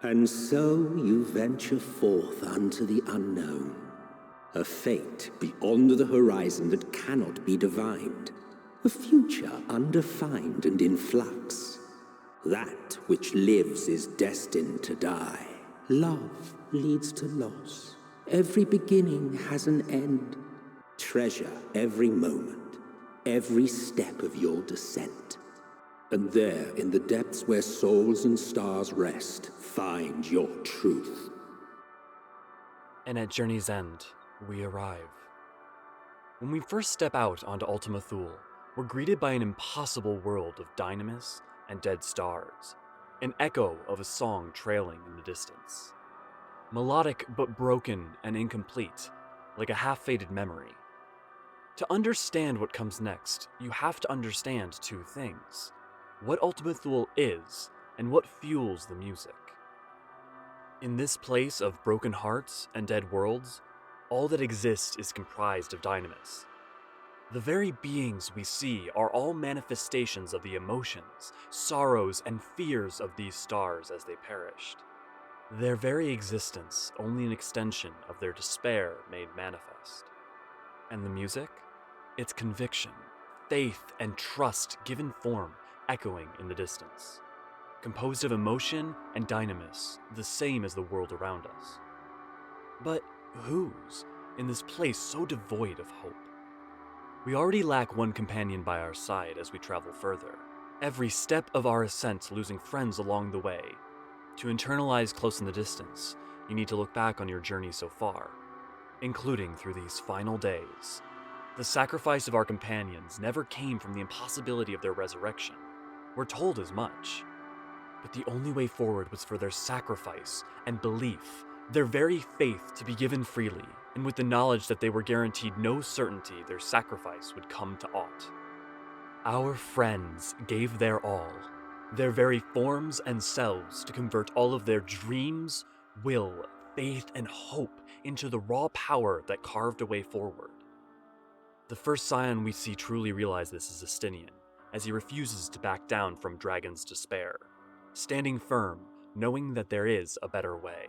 And so you venture forth unto the unknown, a fate beyond the horizon that cannot be divined, a future undefined and in flux. That which lives is destined to die. Love leads to loss. Every beginning has an end. Treasure every moment, every step of your descent. And there, in the depths where souls and stars rest, find your truth. And at Journey's End, we arrive. When we first step out onto Ultima Thule, we're greeted by an impossible world of dynamis and dead stars, an echo of a song trailing in the distance. Melodic but broken and incomplete, like a half-faded memory. To understand what comes next, you have to understand two things: what Ultima Thule is, and what fuels the music. In this place of broken hearts and dead worlds, all that exists is comprised of dynamis. The very beings we see are all manifestations of the emotions, sorrows, and fears of these stars as they perished. Their very existence only an extension of their despair made manifest. And the music? It's conviction, faith, and trust given form, echoing in the distance. Composed of emotion and dynamis, the same as the world around us. But whose, in this place so devoid of hope? We already lack one companion by our side as we travel further, every step of our ascent losing friends along the way. To internalize close in the distance, you need to look back on your journey so far, including through these final days. The sacrifice of our companions never came from the impossibility of their resurrection. We're told as much. But the only way forward was for their sacrifice and belief, their very faith to be given freely, and with the knowledge that they were guaranteed no certainty their sacrifice would come to aught. Our friends gave their all, their very forms and selves, to convert all of their dreams, will, faith, and hope into the raw power that carved a way forward. The first scion we see truly realize this is Estinian, as he refuses to back down from Dragon's despair, standing firm, knowing that there is a better way.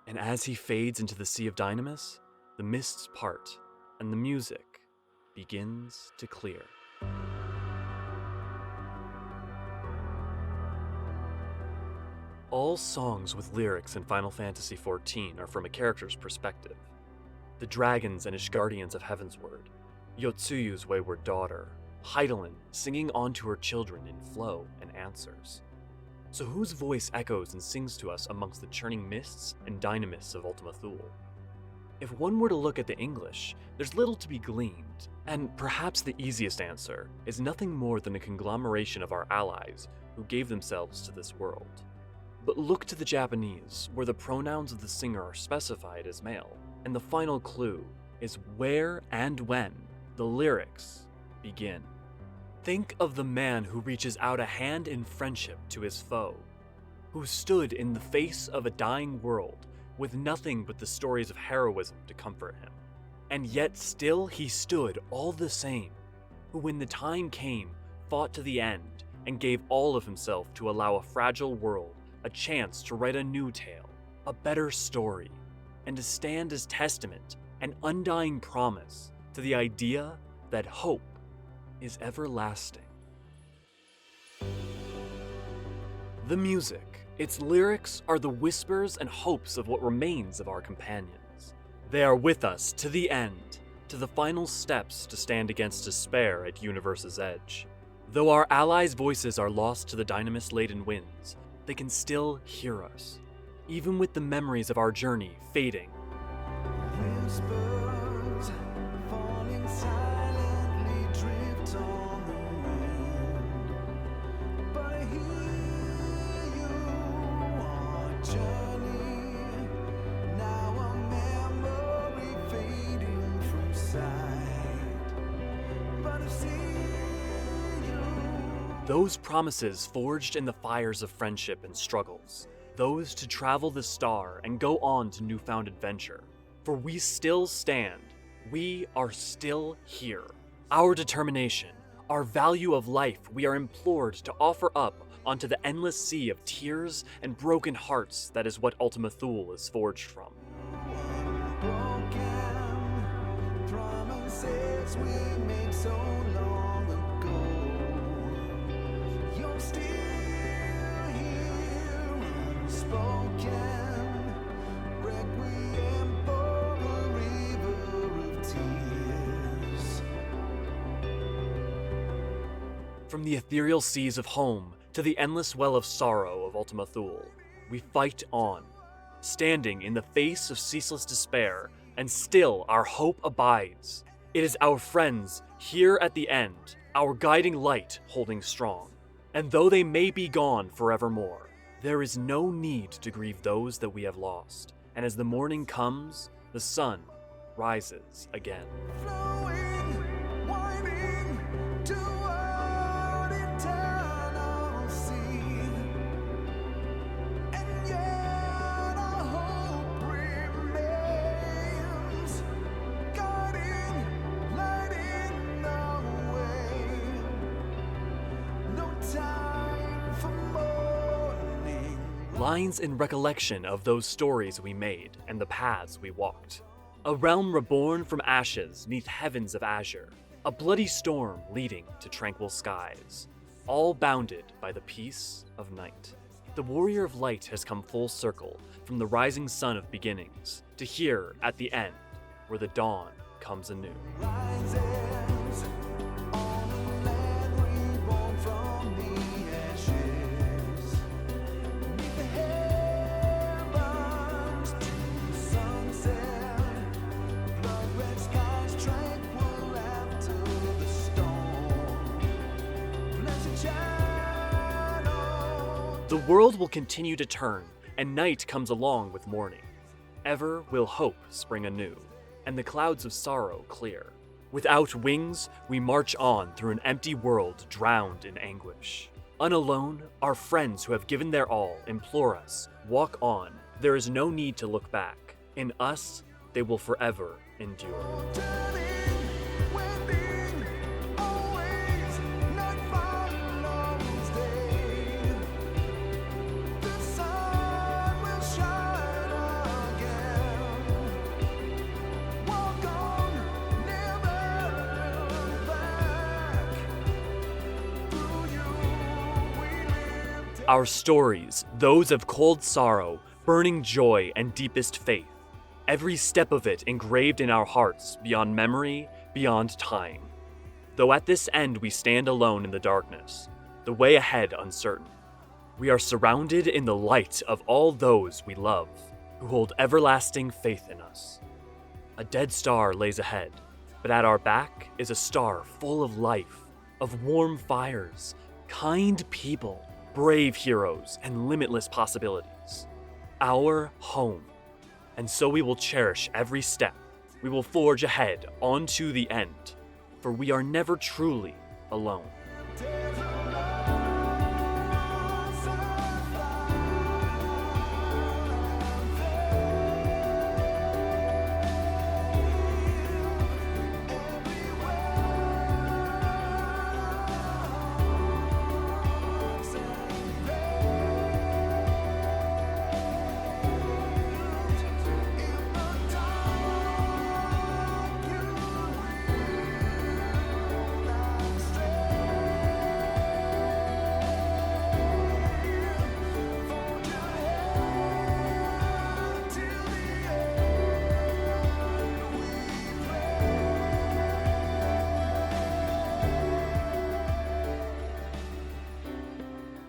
And as he fades into the sea of dynamis, the mists part, and the music begins to clear. All songs with lyrics in Final Fantasy XIV are from a character's perspective. The dragons and Ishgardians of Heavensward, Yotsuyu's wayward daughter, Hydaelyn singing on to her children in flow and answers. So whose voice echoes and sings to us amongst the churning mists and dynamis of Ultima Thule? If one were to look at the English, there's little to be gleaned, and perhaps the easiest answer is nothing more than a conglomeration of our allies who gave themselves to this world. But look to the Japanese, where the pronouns of the singer are specified as male, and the final clue is where and when the lyrics begin. Think of the man who reaches out a hand in friendship to his foe, who stood in the face of a dying world with nothing but the stories of heroism to comfort him, and yet still he stood all the same, who when the time came fought to the end and gave all of himself to allow a fragile world a chance to write a new tale, a better story, and to stand as testament, an undying promise to the idea that hope is everlasting. The music, its lyrics, are the whispers and hopes of what remains of our companions. They are with us to the end, to the final steps to stand against despair at Universe's edge. Though our allies' voices are lost to the dynamis-laden winds, they can still hear us, even with the memories of our journey fading. Whispers falling silently drift on the wind, but I hear you on a journey, now a memory fading from sight, but I've seen you. Those promises forged in the fires of friendship and struggles, those to travel the star and go on to newfound adventure. For we still stand, we are still here. Our determination, our value of life we are implored to offer up onto the endless sea of tears and broken hearts that is what Ultima Thule is forged from. Broken promises we made so long ago. You're still here, unspoken. Requiem for a river of tears. From the ethereal seas of home to the endless well of sorrow of Ultima Thule, we fight on, standing in the face of ceaseless despair, and still our hope abides. It is our friends here at the end, our guiding light holding strong. And though they may be gone forevermore, there is no need to grieve those that we have lost. And as the morning comes, the sun rises again. Flowing, winding toward eternal sea. And yet our hope remains, guiding, lighting the way. No time for mourning. Lines in recollection of those stories we made and the paths we walked. A realm reborn from ashes neath heavens of azure. A bloody storm leading to tranquil skies. All bounded by the peace of night. The warrior of light has come full circle from the rising sun of beginnings to here at the end where the dawn comes anew. Rises on a land reborn from the ashes. Beneath the heavens to the sunset. Blood-red skies tranquil after the storm. Blessed shadow. The world will continue to turn, and night comes along with morning. Ever will hope spring anew, and the clouds of sorrow clear. Without wings, we march on through an empty world drowned in anguish. Unalone, our friends who have given their all implore us, walk on. There is no need to look back. In us, they will forever endure. Turning, wending, always night follows day. The sun will shine again. Walk on, never look back. Through you we live. Our stories, those of cold sorrow, burning joy, and deepest faith. Every step of it engraved in our hearts, beyond memory, beyond time. Though at this end we stand alone in the darkness, the way ahead uncertain. We are surrounded in the light of all those we love, who hold everlasting faith in us. A dead star lays ahead, but at our back is a star full of life, of warm fires, kind people, brave heroes, and limitless possibilities. Our home. And so we will cherish every step. We will forge ahead onto the end, for we are never truly alone. There's a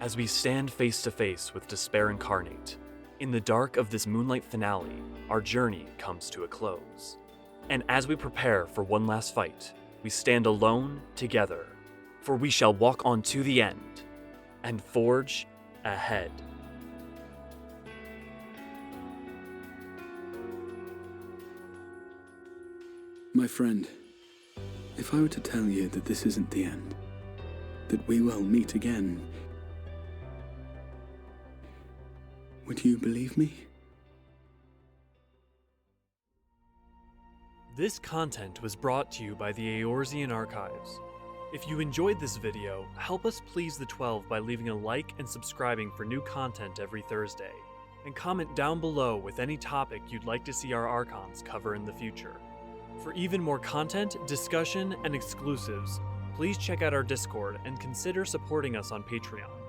As we stand face to face with despair incarnate, in the dark of this moonlight finale, our journey comes to a close. And as we prepare for one last fight, we stand alone together, for we shall walk on to the end and forge ahead. My friend, if I were to tell you that this isn't the end, that we will meet again, would you believe me? This content was brought to you by the Eorzean Archives. If you enjoyed this video, help us please the 12 by leaving a like and subscribing for new content every Thursday. And comment down below with any topic you'd like to see our archons cover in the future. For even more content, discussion, and exclusives, please check out our Discord and consider supporting us on Patreon.